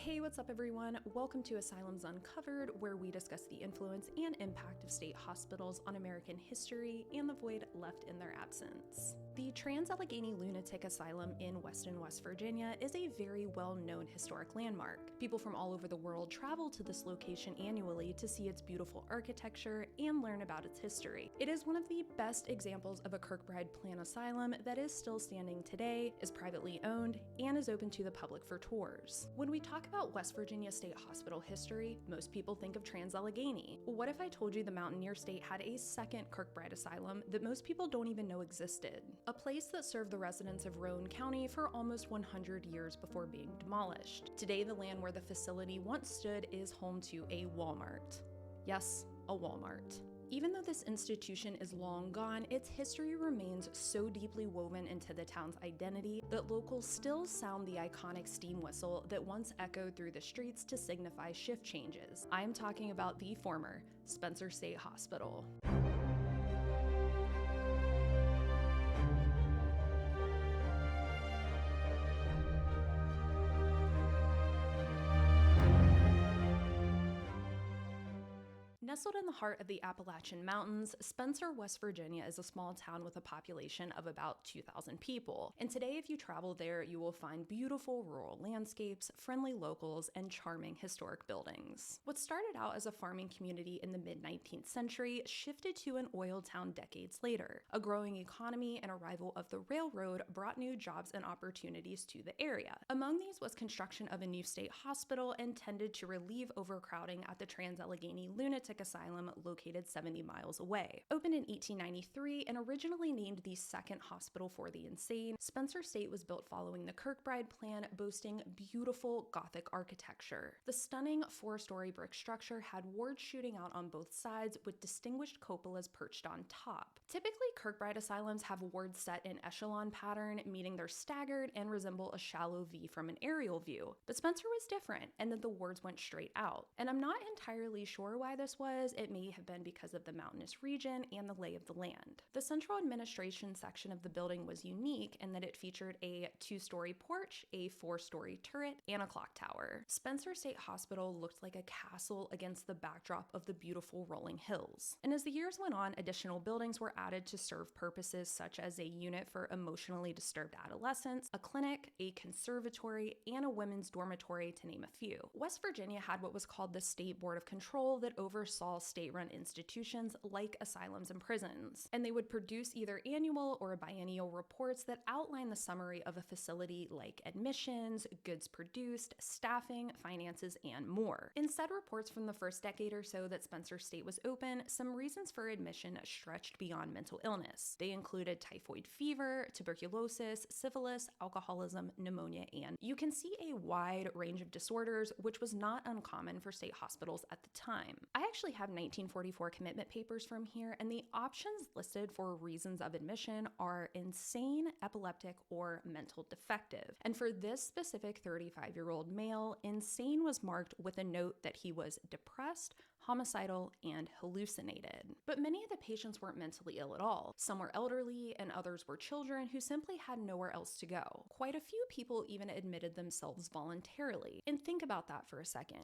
Hey, what's up everyone? Welcome to Asylums Uncovered, where we discuss the influence and impact of state hospitals on American history and the void left in their absence. The Trans-Allegheny Lunatic Asylum in Weston, West Virginia is a very well-known historic landmark. People from all over the world travel to this location annually to see its beautiful architecture and learn about its history. It is one of the best examples of a Kirkbride Plan asylum that is still standing today, is privately owned, and is open to the public for tours. When we talk about West Virginia State Hospital history, most people think of Trans-Allegheny. What if I told you the Mountaineer State had a second Kirkbride Asylum that most people don't even know existed? A place that served the residents of Roane County for almost 100 years before being demolished. Today, the land where the facility once stood is home to a Walmart. Yes, a Walmart. Even though this institution is long gone, its history remains so deeply woven into the town's identity that locals still sound the iconic steam whistle that once echoed through the streets to signify shift changes. I am talking about the former Spencer State Hospital. Nestled in the heart of the Appalachian Mountains, Spencer, West Virginia is a small town with a population of about 2,000 people. And today, if you travel there, you will find beautiful rural landscapes, friendly locals, and charming historic buildings. What started out as a farming community in the mid-19th century shifted to an oil town decades later. A growing economy and arrival of the railroad brought new jobs and opportunities to the area. Among these was construction of a new state hospital intended to relieve overcrowding at the Trans-Allegheny Lunatic Asylum located 70 miles away. Opened in 1893 and originally named the second hospital for the insane, Spencer State was built following the Kirkbride Plan, boasting beautiful Gothic architecture. The stunning four-story brick structure had wards shooting out on both sides with distinguished cupolas perched on top. Typically, Kirkbride Asylums have wards set in echelon pattern, meaning they're staggered and resemble a shallow V from an aerial view. But Spencer was different, and that the wards went straight out. And I'm not entirely sure why this was. It may have been because of the mountainous region and the lay of the land. The central administration section of the building was unique in that it featured a 2-story porch, a 4-story turret, and a clock tower. Spencer State Hospital looked like a castle against the backdrop of the beautiful rolling hills. And as the years went on, additional buildings were added to serve purposes such as a unit for emotionally disturbed adolescents, a clinic, a conservatory, and a women's dormitory, to name a few. West Virginia had what was called the State Board of Control that oversaw state-run institutions like asylums and prisons, and they would produce either annual or biennial reports that outline the summary of a facility like admissions, goods produced, staffing, finances, and more. In said reports from the first decade or so that Spencer State was open, some reasons for admission stretched beyond mental illness. They included typhoid fever, tuberculosis, syphilis, alcoholism, pneumonia, and you can see a wide range of disorders, which was not uncommon for state hospitals at the time. I actually have 1944 commitment papers from here, and the options listed for reasons of admission are insane, epileptic, or mental defective. And for this specific 35-year-old male, insane was marked with a note that he was depressed, homicidal, and hallucinated. But many of the patients weren't mentally ill at all. Some were elderly, and others were children who simply had nowhere else to go. Quite a few people even admitted themselves voluntarily. And think about that for a second.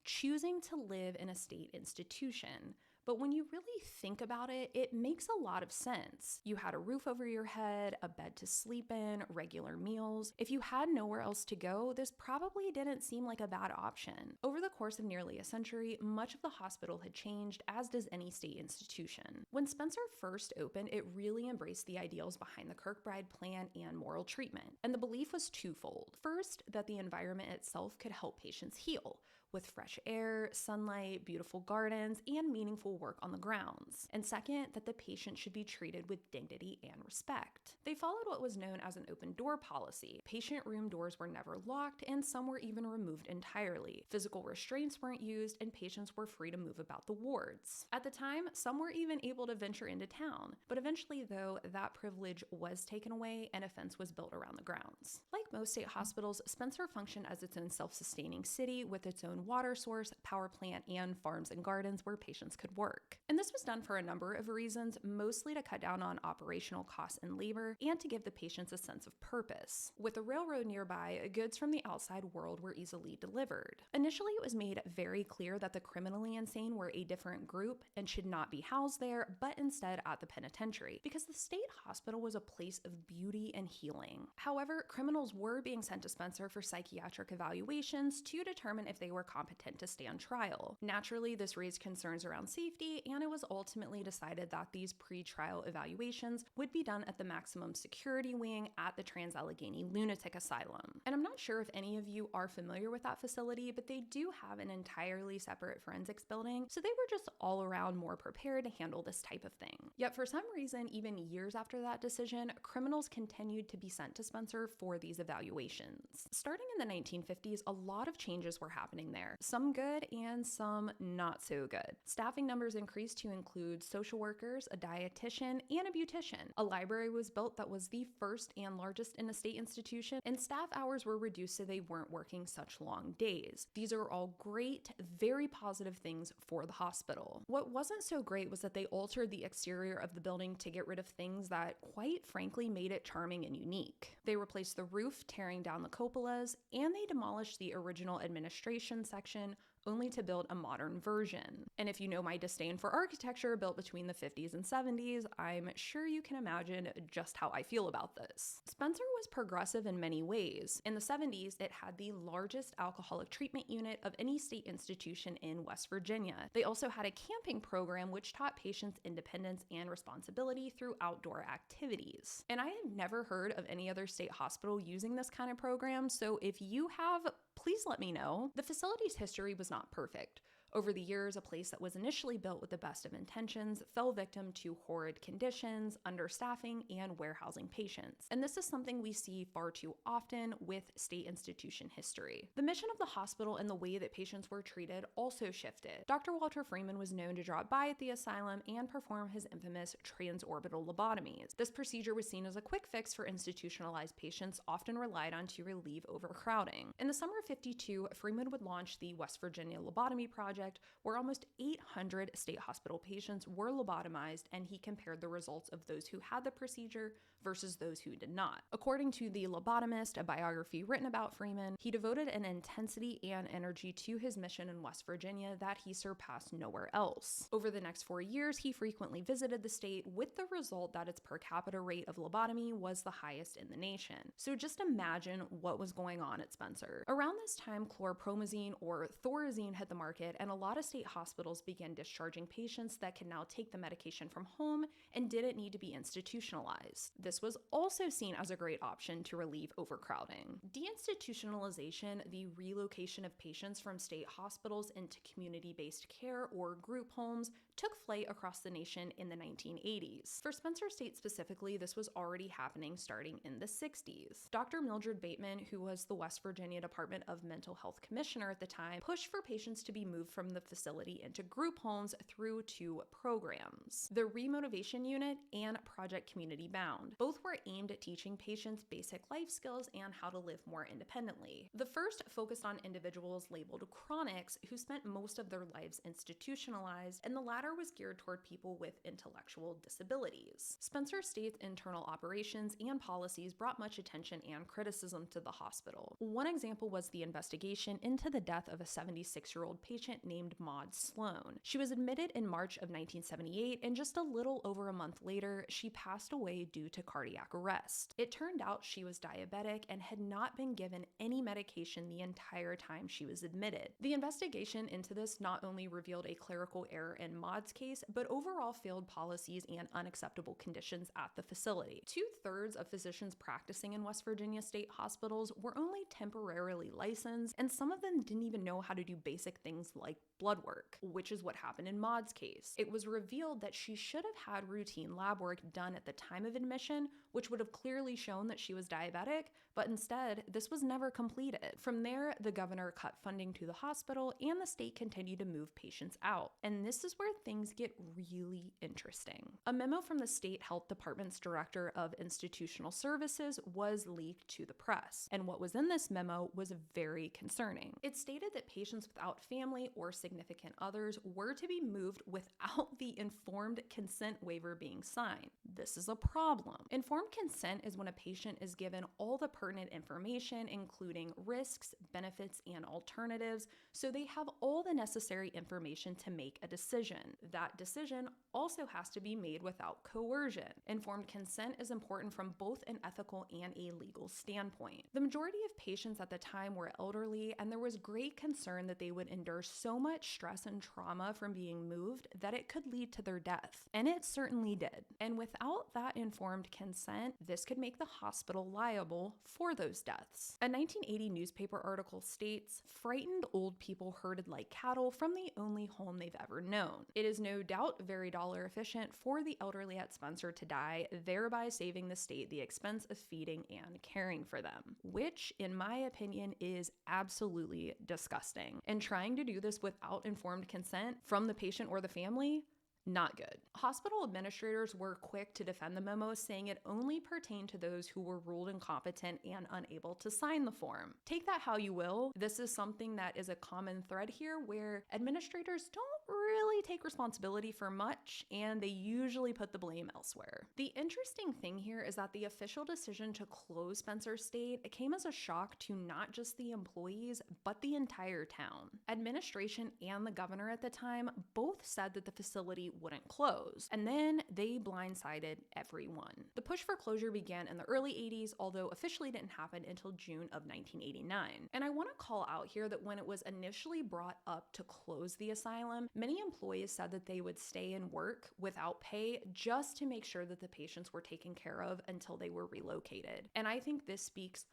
Choosing to live in a state institution. But when you really think about it, it makes a lot of sense. You had a roof over your head, a bed to sleep in, regular meals. If you had nowhere else to go, this probably didn't seem like a bad option. Over the course of nearly a century, much of the hospital had changed, as does any state institution. When Spencer first opened, it really embraced the ideals behind the Kirkbride Plan and moral treatment. And the belief was twofold. First, that the environment itself could help patients heal, with fresh air, sunlight, beautiful gardens, and meaningful work on the grounds. And second, that the patient should be treated with dignity and respect. They followed what was known as an open door policy. Patient room doors were never locked, and some were even removed entirely. Physical restraints weren't used, and patients were free to move about the wards. At the time, some were even able to venture into town, but eventually, though, that privilege was taken away and a fence was built around the grounds. Like most state hospitals, Spencer functioned as its own self-sustaining city with its own own water source, power plant, and farms and gardens where patients could work. And this was done for a number of reasons, mostly to cut down on operational costs and labor, and to give the patients a sense of purpose. With the railroad nearby, goods from the outside world were easily delivered. Initially, it was made very clear that the criminally insane were a different group and should not be housed there, but instead at the penitentiary, because the state hospital was a place of beauty and healing. However, criminals were being sent to Spencer for psychiatric evaluations to determine if they were competent to stand trial. Naturally, this raised concerns around safety, and it was ultimately decided that these pre-trial evaluations would be done at the maximum security wing at the Trans-Allegheny Lunatic Asylum. And I'm not sure if any of you are familiar with that facility, but they do have an entirely separate forensics building, so they were just all around more prepared to handle this type of thing. Yet for some reason, even years after that decision, criminals continued to be sent to Spencer for these evaluations. Starting in the 1950s, a lot of changes were happening there, some good and some not so good. Staffing numbers increased to include social workers, a dietitian, and a beautician. A library was built that was the first and largest in a state institution, and staff hours were reduced so they weren't working such long days. These are all great, very positive things for the hospital. What wasn't so great was that they altered the exterior of the building to get rid of things that, quite frankly, made it charming and unique. They replaced the roof, tearing down the cupolas, and they demolished the original administration section, only to build a modern version. And if you know my disdain for architecture built between the 50s and 70s, I'm sure you can imagine just how I feel about this. Spencer was progressive in many ways. In the 70s, it had the largest alcoholic treatment unit of any state institution in West Virginia. They also had a camping program which taught patients independence and responsibility through outdoor activities. And I have never heard of any other state hospital using this kind of program, so if you have, please let me know. The facility's history was not perfect. Over the years, a place that was initially built with the best of intentions fell victim to horrid conditions, understaffing, and warehousing patients. And this is something we see far too often with state institution history. The mission of the hospital and the way that patients were treated also shifted. Dr. Walter Freeman was known to drop by at the asylum and perform his infamous transorbital lobotomies. This procedure was seen as a quick fix for institutionalized patients often relied on to relieve overcrowding. In the summer of '52, Freeman would launch the West Virginia Lobotomy Project, where almost 800 state hospital patients were lobotomized, and he compared the results of those who had the procedure versus those who did not. According to The Lobotomist, a biography written about Freeman, he devoted an intensity and energy to his mission in West Virginia that he surpassed nowhere else. Over the next 4 years, he frequently visited the state, with the result that its per capita rate of lobotomy was the highest in the nation. So just imagine what was going on at Spencer. Around this time, chlorpromazine or Thorazine hit the market, and a lot of state hospitals began discharging patients that could now take the medication from home and didn't need to be institutionalized. This was also seen as a great option to relieve overcrowding. Deinstitutionalization, the relocation of patients from state hospitals into community-based care or group homes, took flight across the nation in the 1980s. For Spencer State specifically, this was already happening starting in the 60s. Dr. Mildred Bateman, who was the West Virginia Department of Mental Health Commissioner at the time, pushed for patients to be moved from the facility into group homes through 2 programs: the Remotivation Unit and Project Community Bound. Both were aimed at teaching patients basic life skills and how to live more independently. The first focused on individuals labeled chronics who spent most of their lives institutionalized, and the latter was geared toward people with intellectual disabilities. Spencer State's internal operations and policies brought much attention and criticism to the hospital. One example was the investigation into the death of a 76-year-old patient named Maud Sloan. She was admitted in March of 1978, and just a little over a month later, she passed away due to cardiac arrest. It turned out she was diabetic and had not been given any medication the entire time she was admitted. The investigation into this not only revealed a clerical error in Maud's case, but overall failed policies and unacceptable conditions at the facility. 2/3 of physicians practicing in West Virginia state hospitals were only temporarily licensed, and some of them didn't even know how to do basic things like blood work, which is what happened in Maud's case. It was revealed that she should have had routine lab work done at the time of admission, which would have clearly shown that she was diabetic, But instead, this was never completed. From there, the governor cut funding to the hospital and the state continued to move patients out. And this is where things get really interesting. A memo from the state health department's director of institutional services was leaked to the press. And what was in this memo was very concerning. It stated that patients without family or significant others were to be moved without the informed consent waiver being signed. This is a problem. Informed consent is when a patient is given all the pertinent information, including risks, benefits, and alternatives, so they have all the necessary information to make a decision. That decision also has to be made without coercion. Informed consent is important from both an ethical and a legal standpoint. The majority of patients at the time were elderly, and there was great concern that they would endure so much stress and trauma from being moved that it could lead to their death. And it certainly did. And without that informed consent, this could make the hospital liable for those deaths. A 1980 newspaper article states, "Frightened old people herded like cattle from the only home they've ever known. It is no doubt very dollar efficient for the elderly at Spencer to die, thereby saving the state the expense of feeding and caring for them," which, in my opinion, is absolutely disgusting. And trying to do this without informed consent from the patient or the family, not good. Hospital administrators were quick to defend the memo, saying it only pertained to those who were ruled incompetent and unable to sign the form. Take that how you will. This is something that is a common thread here where administrators don't really take responsibility for much, and they usually put the blame elsewhere. The interesting thing here is that the official decision to close Spencer State came as a shock to not just the employees, but the entire town. Administration and the governor at the time both said that the facility wouldn't close, and then they blindsided everyone. The push for closure began in the early 80s, although officially didn't happen until June of 1989. And I want to call out here that when it was initially brought up to close the asylum, many employees said that they would stay and work without pay just to make sure that the patients were taken care of until they were relocated. And I think this speaks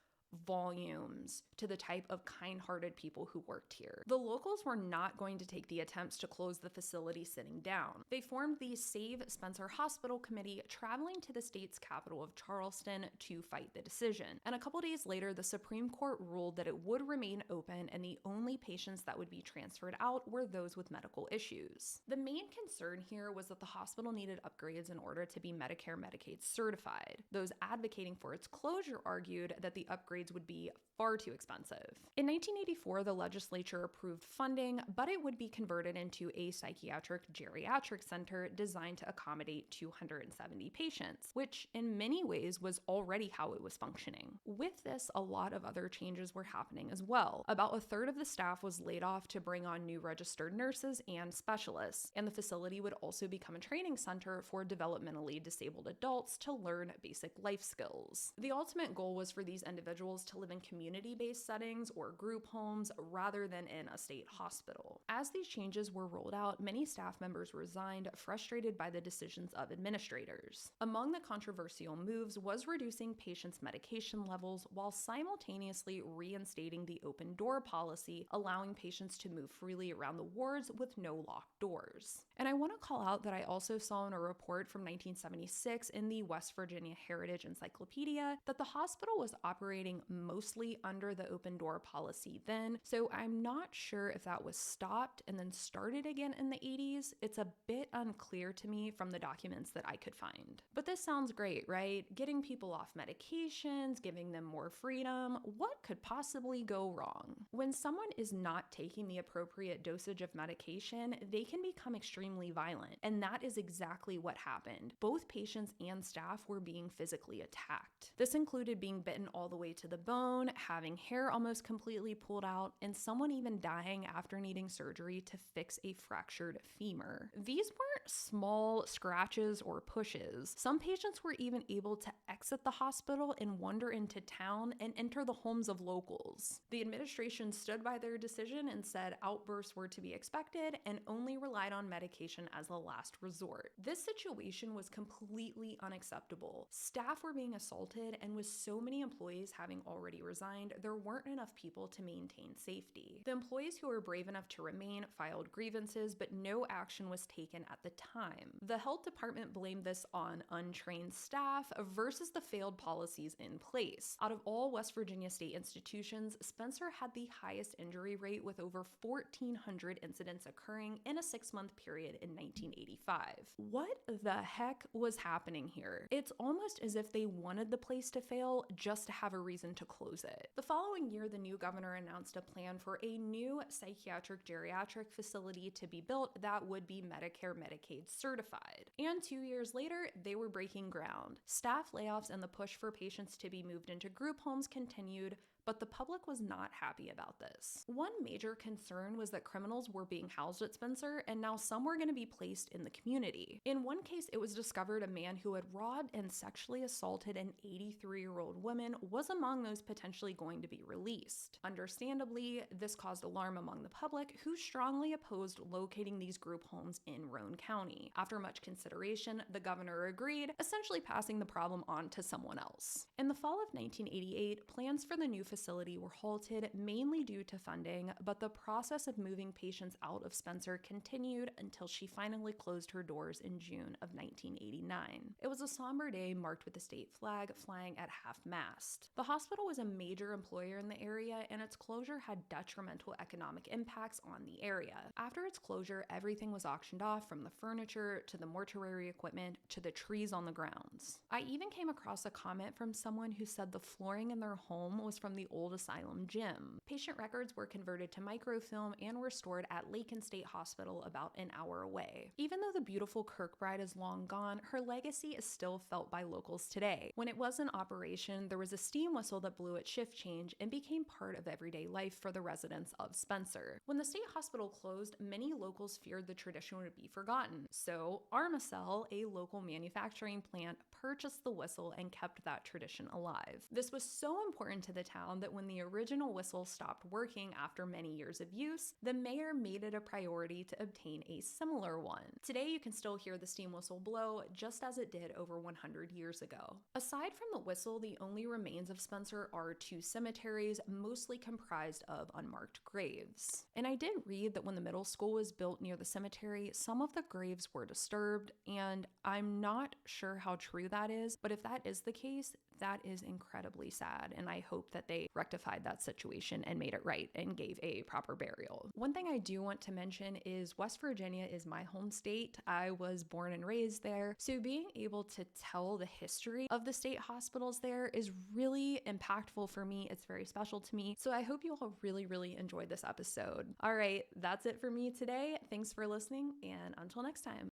volumes to the type of kind-hearted people who worked here. The locals were not going to take the attempts to close the facility sitting down. They formed the Save Spencer Hospital Committee, traveling to the state's capital of Charleston to fight the decision. And a couple days later, the Supreme Court ruled that it would remain open and the only patients that would be transferred out were those with medical issues. The main concern here was that the hospital needed upgrades in order to be Medicare/Medicaid certified. Those advocating for its closure argued that the upgrades would be far too expensive. In 1984, the legislature approved funding, but it would be converted into a psychiatric geriatric center designed to accommodate 270 patients, which in many ways was already how it was functioning. With this, a lot of other changes were happening as well. About a third of the staff was laid off to bring on new registered nurses and specialists, and the facility would also become a training center for developmentally disabled adults to learn basic life skills. The ultimate goal was for these individuals to live in community-based settings or group homes rather than in a state hospital. As these changes were rolled out, many staff members resigned, frustrated by the decisions of administrators. Among the controversial moves was reducing patients' medication levels while simultaneously reinstating the open door policy, allowing patients to move freely around the wards with no locked doors. And I want to call out that I also saw in a report from 1976 in the West Virginia Heritage Encyclopedia that the hospital was operating mostly under the open door policy then, so I'm not sure if that was stopped and then started again in the 80s. It's a bit unclear to me from the documents that I could find. But this sounds great, right? Getting people off medications, giving them more freedom. What could possibly go wrong? When someone is not taking the appropriate dosage of medication, they can become extremely violent, and that is exactly what happened. Both patients and staff were being physically attacked. This included being bitten all the way to the bone, having hair almost completely pulled out, and someone even dying after needing surgery to fix a fractured femur. These weren't small scratches or pushes. Some patients were even able to exit the hospital and wander into town and enter the homes of locals. The administration stood by their decision and said outbursts were to be expected and only relied on medication as a last resort. This situation was completely unacceptable. Staff were being assaulted, and with so many employees having having already resigned, there weren't enough people to maintain safety. The employees who were brave enough to remain filed grievances, but no action was taken at the time. The health department blamed this on untrained staff versus the failed policies in place. Out of all West Virginia state institutions, Spencer had the highest injury rate with over 1,400 incidents occurring in a 6-month period in 1985. What the heck was happening here? It's almost as if they wanted the place to fail just to have a reason to close it. The following year, the new governor announced a plan for a new psychiatric geriatric facility to be built that would be Medicare Medicaid certified. And 2 years later, they were breaking ground. Staff layoffs and the push for patients to be moved into group homes continued, but the public was not happy about this. One major concern was that criminals were being housed at Spencer, and now some were going to be placed in the community. In one case, it was discovered a man who had robbed and sexually assaulted an 83-year-old woman was among those potentially going to be released. Understandably, this caused alarm among the public, who strongly opposed locating these group homes in Roane County. After much consideration, the governor agreed, essentially passing the problem on to someone else. In the fall of 1988, plans for the new facility were halted mainly due to funding, but the process of moving patients out of Spencer continued until she finally closed her doors in June of 1989. It was a somber day marked with the state flag flying at half-mast. The hospital was a major employer in the area, and its closure had detrimental economic impacts on the area. After its closure, everything was auctioned off, from the furniture to the mortuary equipment to the trees on the grounds. I even came across a comment from someone who said the flooring in their home was from the old asylum gym. Patient records were converted to microfilm and were stored at Lincoln State Hospital about an hour away. Even though the beautiful Kirkbride is long gone, her legacy is still felt by locals today. When it was in operation, there was a steam whistle that blew at shift change and became part of everyday life for the residents of Spencer. When the state hospital closed, many locals feared the tradition would be forgotten. So Armacell, a local manufacturing plant, purchased the whistle and kept that tradition alive. This was so important to the town that when the original whistle stopped working after many years of use, the mayor made it a priority to obtain a similar one. Today, you can still hear the steam whistle blow, just as it did over 100 years ago. Aside from the whistle, the only remains of Spencer are 2 cemeteries, mostly comprised of unmarked graves. And I did read that when the middle school was built near the cemetery, some of the graves were disturbed, and I'm not sure how true that is, but if that is the case, that is incredibly sad, and I hope that they rectified that situation and made it right and gave a proper burial. One thing I do want to mention is West Virginia is my home state. I was born and raised there, so being able to tell the history of the state hospitals there is really impactful for me. It's very special to me, so I hope you all really enjoyed this episode. All right, that's it for me today. Thanks for listening, and until next time.